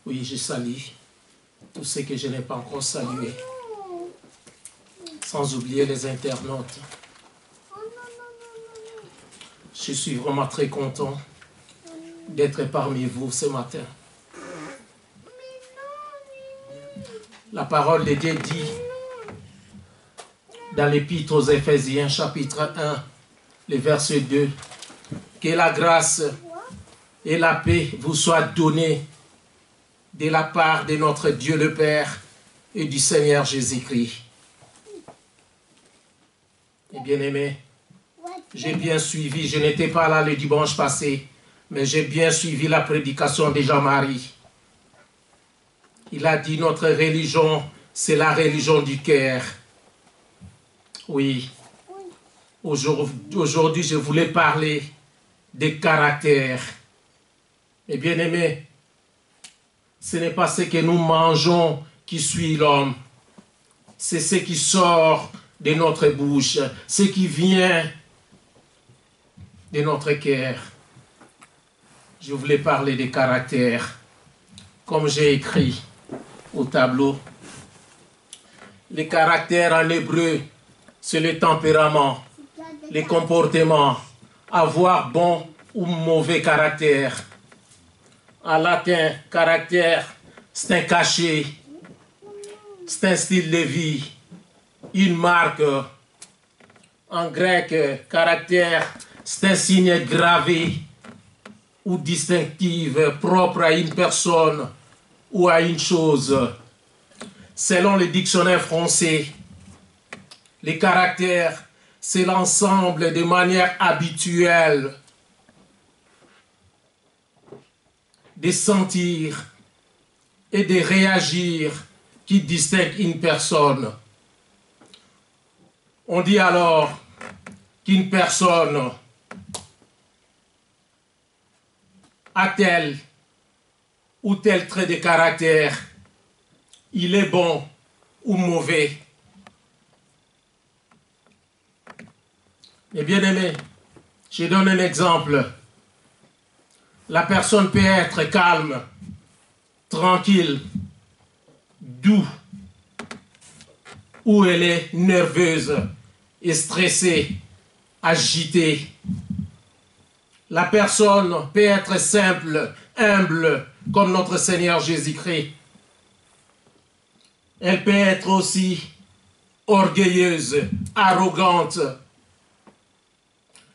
Oui, je salue tous ceux que je n'ai pas encore salués, sans oublier les internautes. Je suis vraiment très content d'être parmi vous ce matin. La parole de Dieu dit dans l'Épître aux Éphésiens, chapitre 1, le verset 2, que la grâce et la paix vous soient données de la part de notre Dieu le Père et du Seigneur Jésus-Christ. Et bien-aimé, j'ai bien suivi, je n'étais pas là le dimanche passé, mais j'ai bien suivi la prédication de Jean-Marie. Il a dit notre religion, c'est la religion du cœur. Oui. Aujourd'hui, je voulais parler des caractères. Et bien aimé, ce n'est pas ce que nous mangeons qui suit l'homme. C'est ce qui sort de notre bouche, ce qui vient de notre cœur. Je voulais parler des caractères, comme j'ai écrit au tableau. Les caractères en hébreu, c'est le tempérament, les comportements, avoir bon ou mauvais caractère. En latin, caractère, c'est un cachet, c'est un style de vie, une marque. En grec, caractère, c'est un signe gravé ou distinctif propre à une personne ou à une chose. Selon le dictionnaire français, les caractères, c'est l'ensemble de manières habituelles de sentir et de réagir qui distinguent une personne. On dit alors qu'une personne a tel ou tel trait de caractère, il est bon ou mauvais. Mais bien aimé, je donne un exemple. La personne peut être calme, tranquille, doux, ou elle est nerveuse et stressée, agitée. La personne peut être simple, humble, comme notre Seigneur Jésus-Christ. Elle peut être aussi orgueilleuse, arrogante.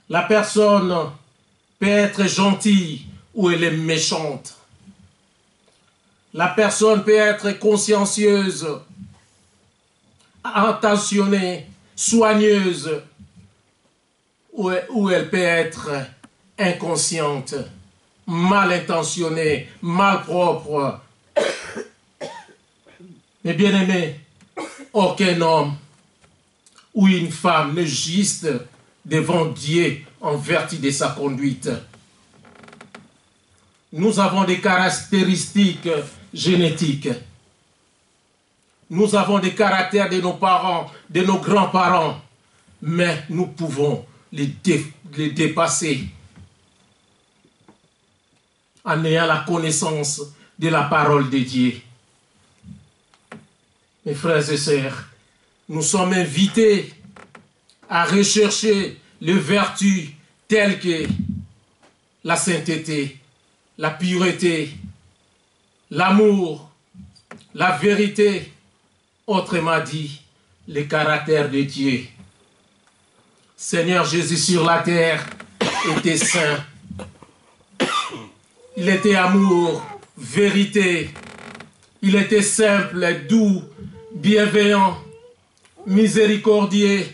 La personne peut être gentille ou elle est méchante. La personne peut être consciencieuse, attentionnée, soigneuse, ou elle peut être inconsciente, mal intentionnée, mal propre. Mais bien aimé, aucun homme ou une femme ne juste devant Dieu en vertu de sa conduite. Nous avons des caractéristiques génétiques. Nous avons des caractères de nos parents, de nos grands-parents, mais nous pouvons les dépasser en ayant la connaissance de la parole de Dieu. Mes frères et sœurs, nous sommes invités à rechercher les vertus telles que la sainteté, la pureté, l'amour, la vérité, autrement dit, le caractère de Dieu. Seigneur Jésus sur la terre était saint. Il était amour, vérité. Il était simple, doux, bienveillant, miséricordieux,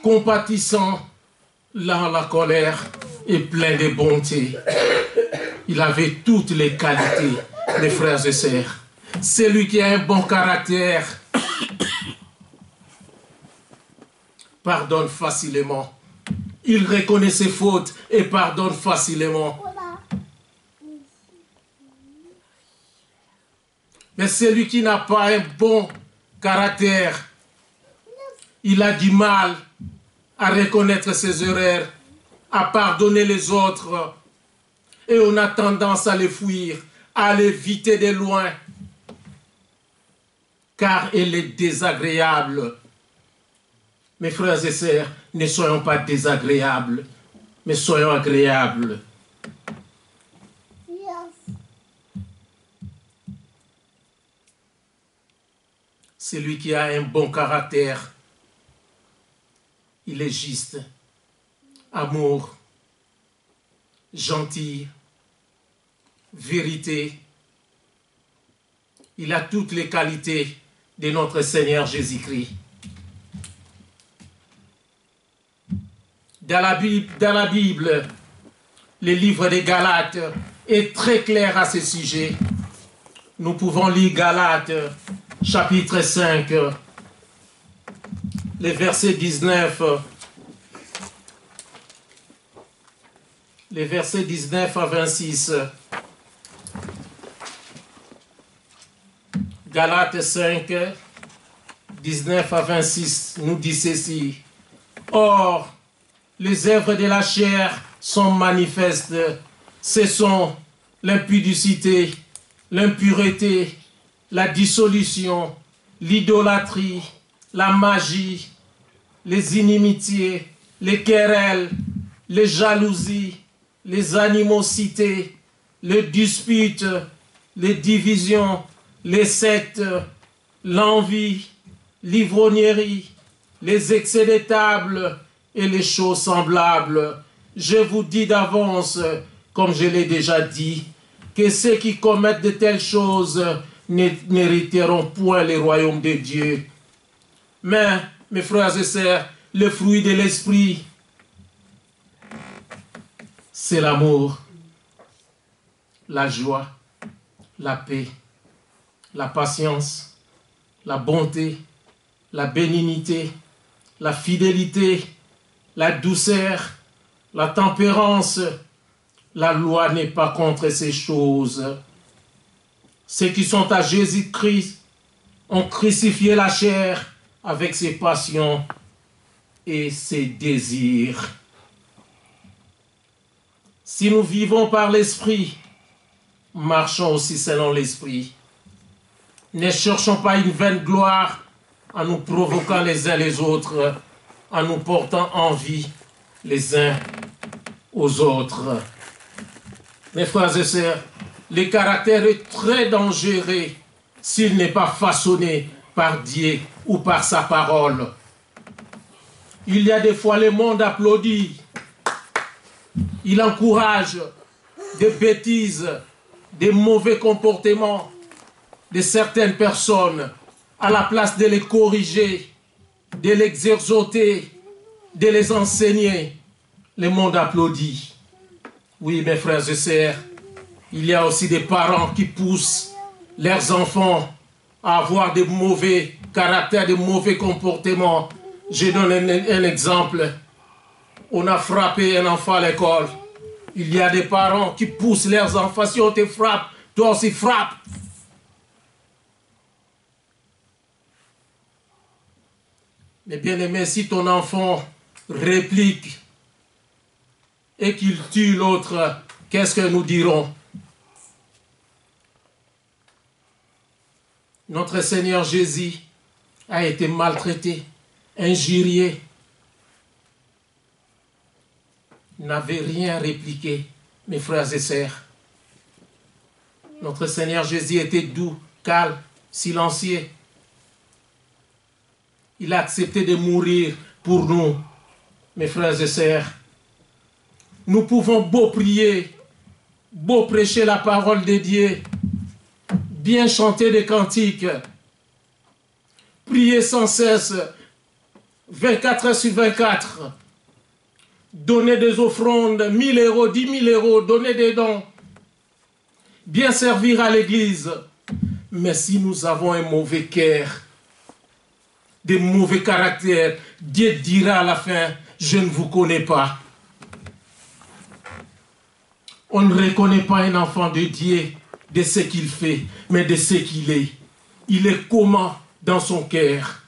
compatissant, lent à la colère et plein de bonté. Il avait toutes les qualités, mes frères et sœurs. Celui qui a un bon caractère pardonne facilement. Il reconnaît ses fautes et pardonne facilement. Mais celui qui n'a pas un bon caractère, il a du mal à reconnaître ses erreurs, à pardonner les autres. Et on a tendance à les fuir, à l'éviter de loin, car elle est désagréable. Mes frères et sœurs, ne soyons pas désagréables, mais soyons agréables. Celui qui a un bon caractère, il est juste, amour, gentil, vérité. Il a toutes les qualités de notre Seigneur Jésus-Christ. Dans la Bible, le livre des Galates est très clair à ce sujet. Nous pouvons lire Galates, chapitre 5, les versets 19, les versets 19 à 26. Galates 5, 19 à 26 nous dit ceci. Or, les œuvres de la chair sont manifestes. Ce sont l'impudicité, l'impureté, la dissolution, l'idolâtrie, la magie, les inimitiés, les querelles, les jalousies, les animosités, les disputes, les divisions, les sectes, l'envie, l'ivrognerie, les excès de table et les choses semblables. Je vous dis d'avance, comme je l'ai déjà dit, que ceux qui commettent de telles choses n'hériteront point le royaume de Dieu. Mais, mes frères et sœurs, le fruit de l'esprit, c'est l'amour, la joie, la paix, la patience, la bonté, la bénignité, la fidélité, la douceur, la tempérance. La loi n'est pas contre ces choses. Ceux qui sont à Jésus-Christ ont crucifié la chair avec ses passions et ses désirs. Si nous vivons par l'Esprit, marchons aussi selon l'Esprit. Ne cherchons pas une vaine gloire en nous provoquant les uns les autres, en nous portant envie les uns aux autres. Mes frères et sœurs, le caractère est très dangereux s'il n'est pas façonné par Dieu ou par sa parole. Il y a des fois le monde applaudit. Il encourage des bêtises, des mauvais comportements de certaines personnes à la place de les corriger, de les exhorter, de les enseigner. Le monde applaudit. Oui, mes frères et sœurs, il y a aussi des parents qui poussent leurs enfants à avoir de mauvais caractères, de mauvais comportements. Je donne un exemple. On a frappé un enfant à l'école. Il y a des parents qui poussent leurs enfants. Si on te frappe, toi aussi frappe. Mais bien aimé, si ton enfant réplique et qu'il tue l'autre, qu'est-ce que nous dirons? Notre Seigneur Jésus a été maltraité, injurié. Il n'avait rien répliqué, mes frères et sœurs. Notre Seigneur Jésus était doux, calme, silencieux. Il a accepté de mourir pour nous, mes frères et sœurs. Nous pouvons beau prier, beau prêcher la parole de Dieu, bien chanter des cantiques, prier sans cesse, 24 heures sur 24, donner des offrandes, 1000 euros, 10 000 euros, donner des dons, bien servir à l'église. Mais si nous avons un mauvais cœur, des mauvais caractères, Dieu dira à la fin, je ne vous connais pas. On ne reconnaît pas un enfant de Dieu de ce qu'il fait, mais de ce qu'il est. Il est comment dans son cœur?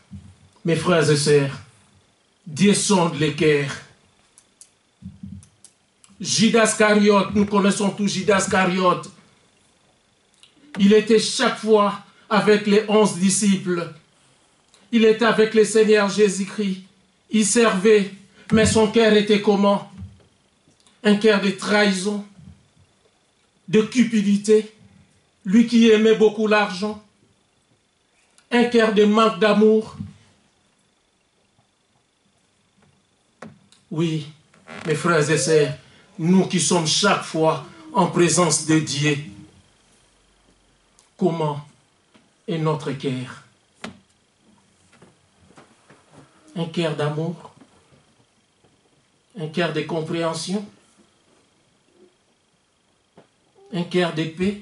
Mes frères et sœurs, Dieu sonde les cœurs. Judas Iscariote, nous connaissons tous Judas Iscariote. Il était chaque fois avec les 11 disciples. Il était avec le Seigneur Jésus-Christ. Il servait, mais son cœur était comment? Un cœur de trahison, de cupidité. Lui qui aimait beaucoup l'argent. Un cœur de manque d'amour. Oui, mes frères et sœurs, nous qui sommes chaque fois en présence de Dieu, comment est notre cœur? Un cœur d'amour? Un cœur de compréhension? Un cœur de paix?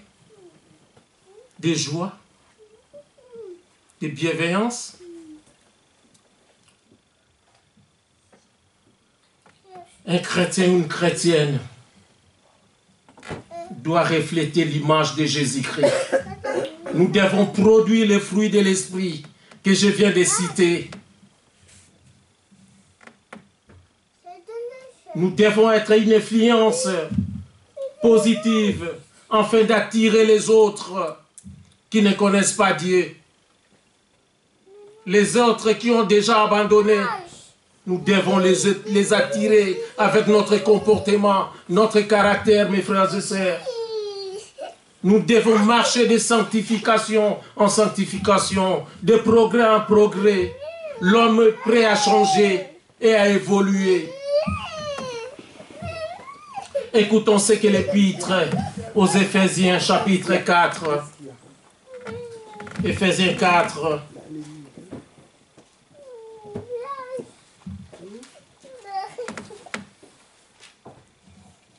De joie? De bienveillance? Un chrétien ou une chrétienne doit refléter l'image de Jésus-Christ. Nous devons produire les fruits de l'esprit que je viens de citer. Nous devons être une influence positive afin d'attirer les autres qui ne connaissent pas Dieu. Les autres qui ont déjà abandonné. Nous devons les attirer avec notre comportement, notre caractère, mes frères et sœurs. Nous devons marcher de sanctification en sanctification, de progrès en progrès. L'homme est prêt à changer et à évoluer. Écoutons ce que l'Épître aux Éphésiens, chapitre 4. Éphésiens 4.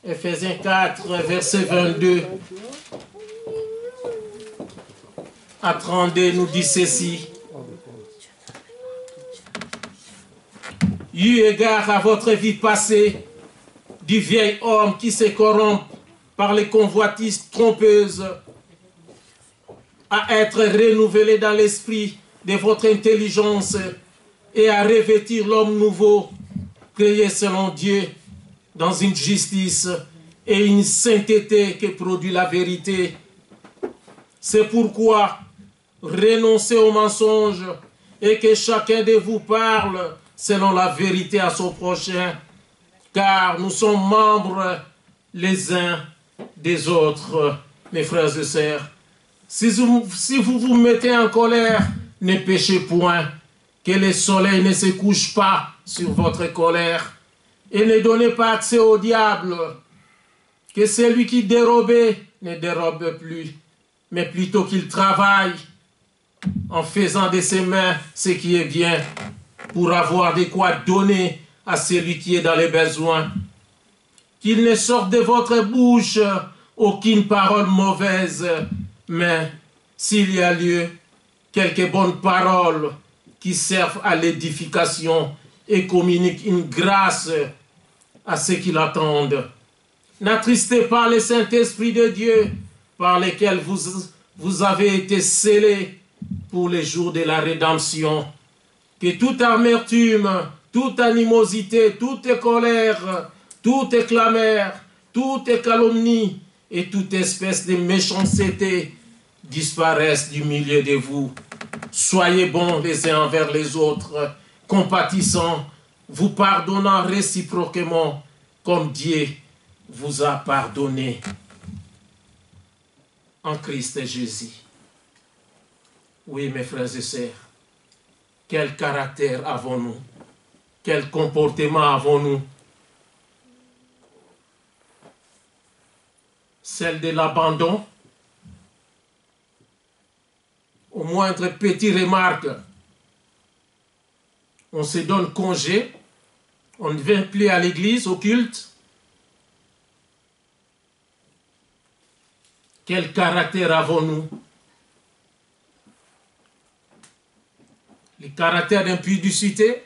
Éphésiens 4, verset 22 à 32 nous dit ceci. Eu égard à votre vie passée, du vieil homme qui se corrompt par les convoitises trompeuses, à être renouvelé dans l'esprit de votre intelligence et à revêtir l'homme nouveau, créé selon Dieu, dans une justice et une sainteté que produit la vérité. C'est pourquoi renoncez aux mensonges et que chacun de vous parle selon la vérité à son prochain, car nous sommes membres les uns des autres, mes frères et sœurs. Si vous vous mettez en colère, ne péchez point, que le soleil ne se couche pas sur votre colère. Et ne donnez pas accès au diable, que celui qui dérobait ne dérobe plus, mais plutôt qu'il travaille en faisant de ses mains ce qui est bien, pour avoir de quoi donner à celui qui est dans les besoins. Qu'il ne sorte de votre bouche aucune parole mauvaise, mais s'il y a lieu, quelques bonnes paroles qui servent à l'édification et communiquent une grâce à ceux qui l'attendent. N'attristez pas le Saint-Esprit de Dieu par lequel vous avez été scellés pour les jours de la rédemption. Que toute amertume, toute animosité, toute colère, toute clameur, toute calomnie et toute espèce de méchanceté disparaissent du milieu de vous. Soyez bons les uns envers les autres, compatissants, vous pardonnant réciproquement comme Dieu vous a pardonné en Christ Jésus. Oui, mes frères et sœurs, quel caractère avons-nous? Quel comportement avons-nous? Celle de l'abandon? Au moindre petite remarque, on se donne congé, on ne vient plus à l'église, au culte. Quel caractère avons-nous? Le caractère d'impudicité?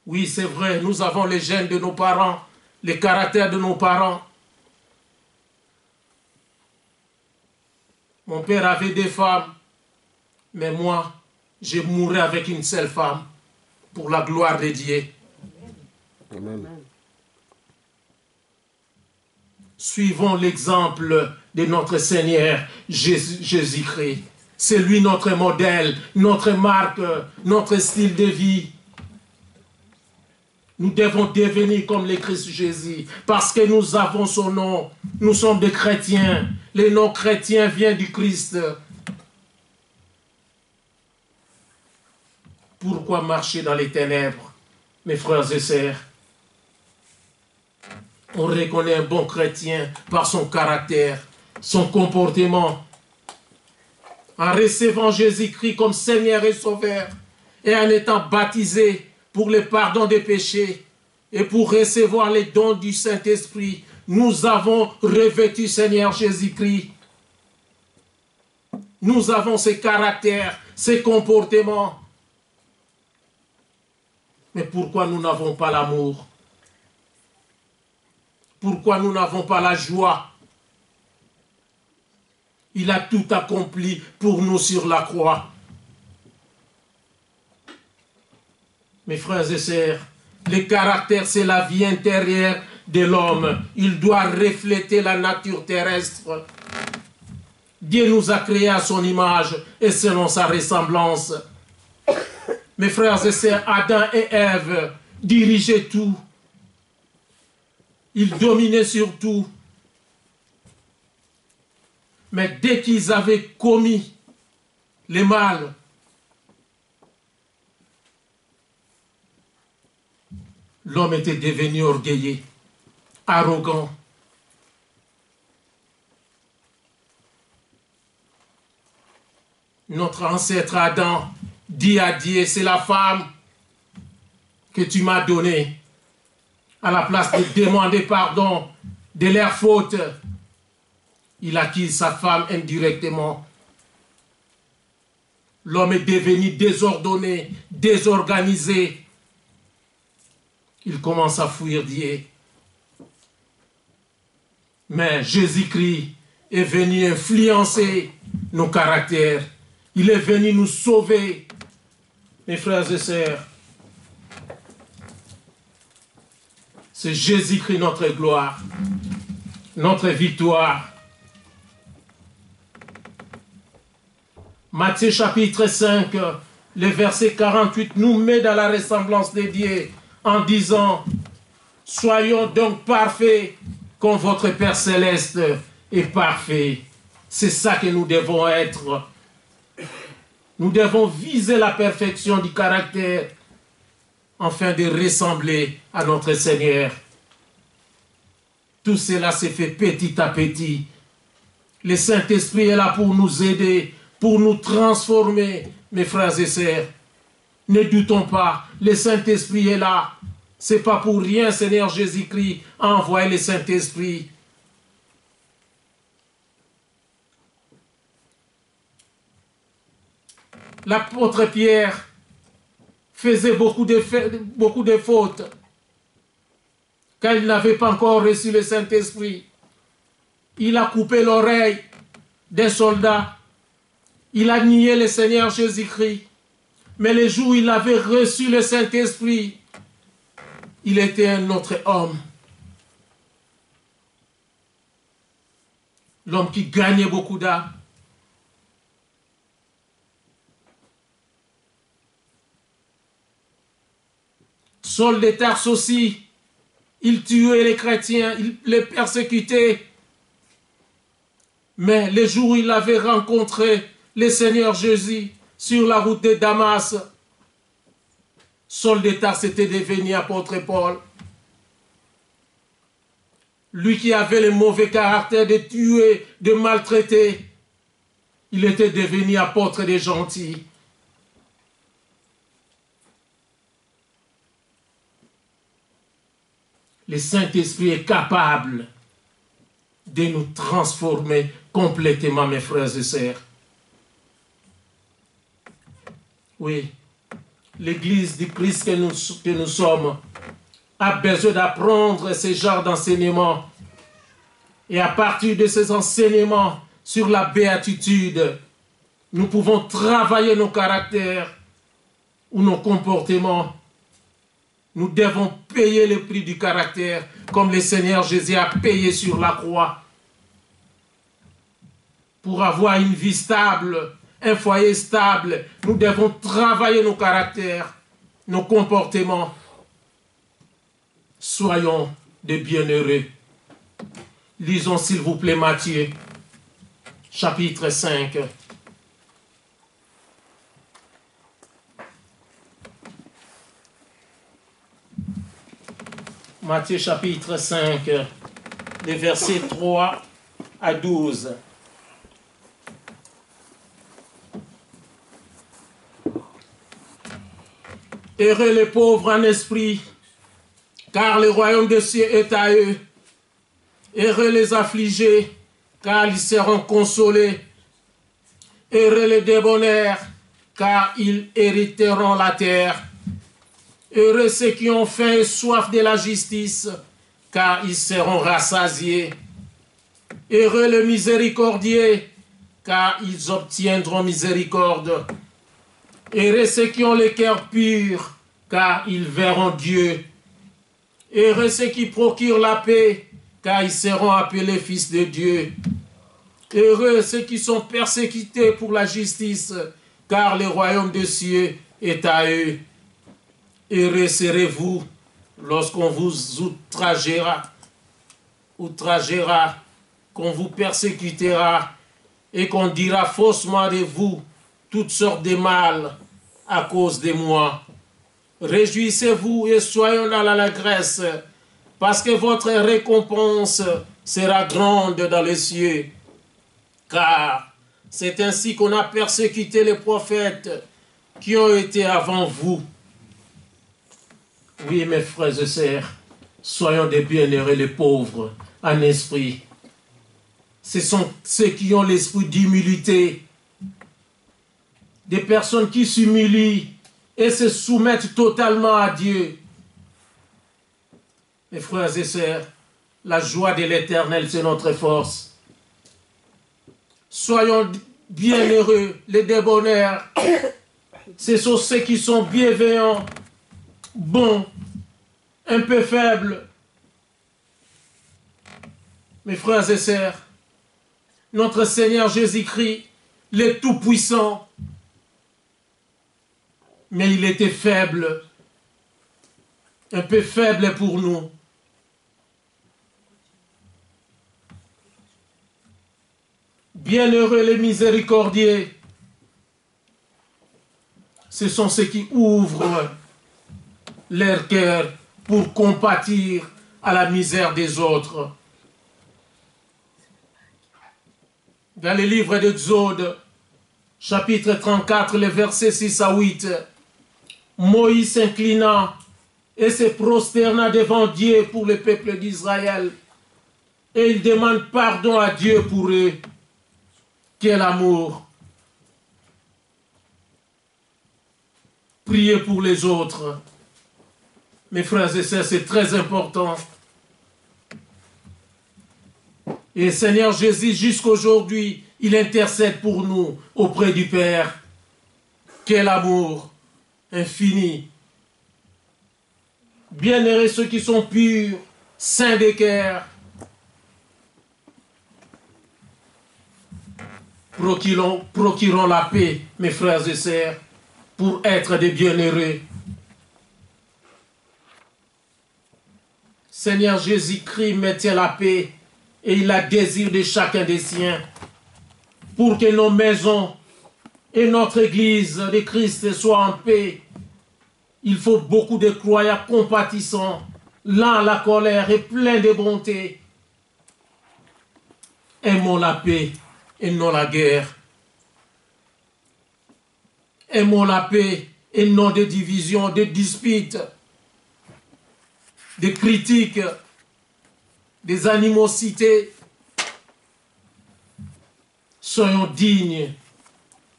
Oui, c'est vrai, nous avons les gènes de nos parents, les caractères de nos parents. Mon père avait des femmes, mais moi, je mourrai avec une seule femme pour la gloire de Dieu. Amen. Suivons l'exemple de notre Seigneur Jésus-Christ. C'est lui notre modèle, notre marque, notre style de vie. Nous devons devenir comme le Christ Jésus parce que nous avons son nom. Nous sommes des chrétiens. Les non-chrétiens viennent du Christ. Pourquoi marcher dans les ténèbres, mes frères et sœurs? On reconnaît un bon chrétien par son caractère, son comportement. En recevant Jésus-Christ comme Seigneur et Sauveur et en étant baptisé pour le pardon des péchés et pour recevoir les dons du Saint-Esprit, nous avons revêtu Seigneur Jésus-Christ. Nous avons ses caractères, ses comportements. Mais pourquoi nous n'avons pas l'amour? Pourquoi nous n'avons pas la joie? Il a tout accompli pour nous sur la croix. Mes frères et sœurs, le caractère, c'est la vie intérieure de l'homme. Il doit refléter la nature terrestre. Dieu nous a créés à son image et selon sa ressemblance. Mes frères et sœurs, Adam et Ève dirigeaient tout. Ils dominaient sur tout. Mais dès qu'ils avaient commis le mal, l'homme était devenu orgueilleux, arrogant. Notre ancêtre Adam dit à Dieu, c'est la femme que tu m'as donnée. À la place de demander pardon de leur faute, il accuse sa femme indirectement. L'homme est devenu désordonné, désorganisé. Il commence à fuir Dieu. Mais Jésus-Christ est venu influencer nos caractères. Il est venu nous sauver, mes frères et sœurs. C'est Jésus-Christ notre gloire, notre victoire. Matthieu chapitre 5, le verset 48 nous met dans la ressemblance de Dieu en disant « Soyons donc parfaits comme votre Père Céleste est parfait. » C'est ça que nous devons être. Nous devons viser la perfection du caractère afin de ressembler à notre Seigneur. Tout cela s'est fait petit à petit. Le Saint-Esprit est là pour nous aider, pour nous transformer, mes frères et sœurs. Ne doutons pas, le Saint-Esprit est là. Ce n'est pas pour rien, Seigneur Jésus-Christ a envoyé le Saint-Esprit. L'apôtre Pierre faisait beaucoup de fautes car il n'avait pas encore reçu le Saint-Esprit. Il a coupé l'oreille des soldats. Il a nié le Seigneur Jésus-Christ. Mais le jour où il avait reçu le Saint-Esprit, il était un autre homme. L'homme qui gagnait beaucoup d'âmes. Saul de Tarse aussi, il tuait les chrétiens, il les persécutait. Mais le jour où il avait rencontré le Seigneur Jésus sur la route de Damas, Saul de Tarse était devenu apôtre Paul. Lui qui avait le mauvais caractère de tuer, de maltraiter, il était devenu apôtre des gentils. Le Saint-Esprit est capable de nous transformer complètement, mes frères et sœurs. Oui, l'Église du Christ que nous sommes a besoin d'apprendre ce genre d'enseignement. Et à partir de ces enseignements sur la béatitude, nous pouvons travailler nos caractères ou nos comportements Nous devons payer le prix du caractère comme le Seigneur Jésus a payé sur la croix. Pour avoir une vie stable, un foyer stable, nous devons travailler nos caractères, nos comportements. Soyons des bienheureux. Lisons s'il vous plaît Matthieu, chapitre 5. Matthieu chapitre 5, les versets 3 à 12. Heureux les pauvres en esprit, car le royaume des cieux est à eux. Heureux les affligés, car ils seront consolés. Heureux les débonnaires, car ils hériteront la terre. Heureux ceux qui ont faim et soif de la justice, car ils seront rassasiés. Heureux les miséricordieux, car ils obtiendront miséricorde. Heureux ceux qui ont le cœur pur, car ils verront Dieu. Heureux ceux qui procurent la paix, car ils seront appelés fils de Dieu. Heureux ceux qui sont persécutés pour la justice, car le royaume des cieux est à eux. Heureux serez-vous lorsqu'on vous outragera, qu'on vous persécutera et qu'on dira faussement de vous toutes sortes de mal à cause de moi. Réjouissez-vous et soyons dans l'allégresse, parce que votre récompense sera grande dans les cieux. Car c'est ainsi qu'on a persécuté les prophètes qui ont été avant vous. Oui, mes frères et sœurs, soyons des bienheureux, les pauvres en esprit. Ce sont ceux qui ont l'esprit d'humilité, des personnes qui s'humilient et se soumettent totalement à Dieu. Mes frères et sœurs, la joie de l'Éternel, c'est notre force. Soyons bienheureux, les débonnaires. Ce sont ceux qui sont bienveillants, bons, un peu faibles. Mes frères et sœurs, notre Seigneur Jésus-Christ, le Tout-Puissant, mais il était faible, un peu faible pour nous. Bienheureux les miséricordieux, ce sont ceux qui ouvrent leur cœur pour compatir à la misère des autres. Dans le livre d'Exode, chapitre 34, les versets 6 à 8, Moïse s'inclina et se prosterna devant Dieu pour le peuple d'Israël. Et il demande pardon à Dieu pour eux. Quel amour! Priez pour les autres. Mes frères et sœurs, c'est très important. Et Seigneur Jésus, jusqu'aujourd'hui, il intercède pour nous auprès du Père. Quel amour infini! Bienheureux ceux qui sont purs, saints de cœur. Procurons la paix, mes frères et sœurs, pour être des bienheureux. Seigneur Jésus-Christ mettait la paix et il a désir de chacun des siens pour que nos maisons et notre Église de Christ soient en paix. Il faut beaucoup de croyants compatissants, lents à la colère et pleins de bonté. Aimons la paix et non la guerre. Aimons la paix et non des divisions, des disputes, des critiques, des animosités. Soyons dignes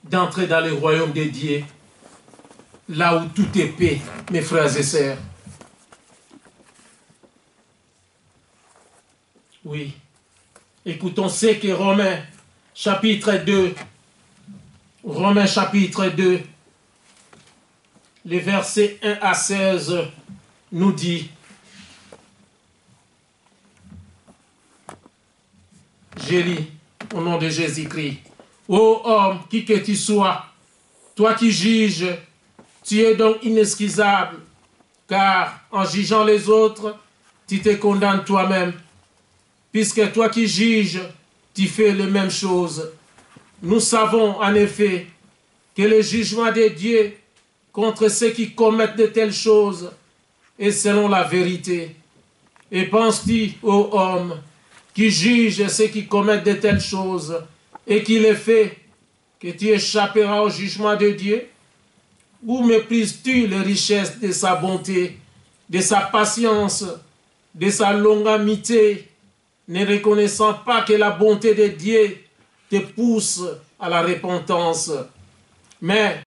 d'entrer dans le royaume de Dieu, là où tout est paix, mes frères et sœurs. Oui. Écoutons ce que Romains, chapitre 2, les versets 1 à 16, nous dit, je lis au nom de Jésus-Christ, ô homme, qui que tu sois, toi qui juges, tu es donc inexcusable, car en jugeant les autres, tu te condamnes toi-même, puisque toi qui juges, tu fais les mêmes choses. Nous savons en effet que le jugement de Dieu contre ceux qui commettent de telles choses est selon la vérité. Et penses-tu, ô homme, qui juge ceux qui commettent de telles choses et qui les fait, que tu échapperas au jugement de Dieu? Ou méprises-tu les richesses de sa bonté, de sa patience, de sa longanimité, ne reconnaissant pas que la bonté de Dieu te pousse à la repentance? Mais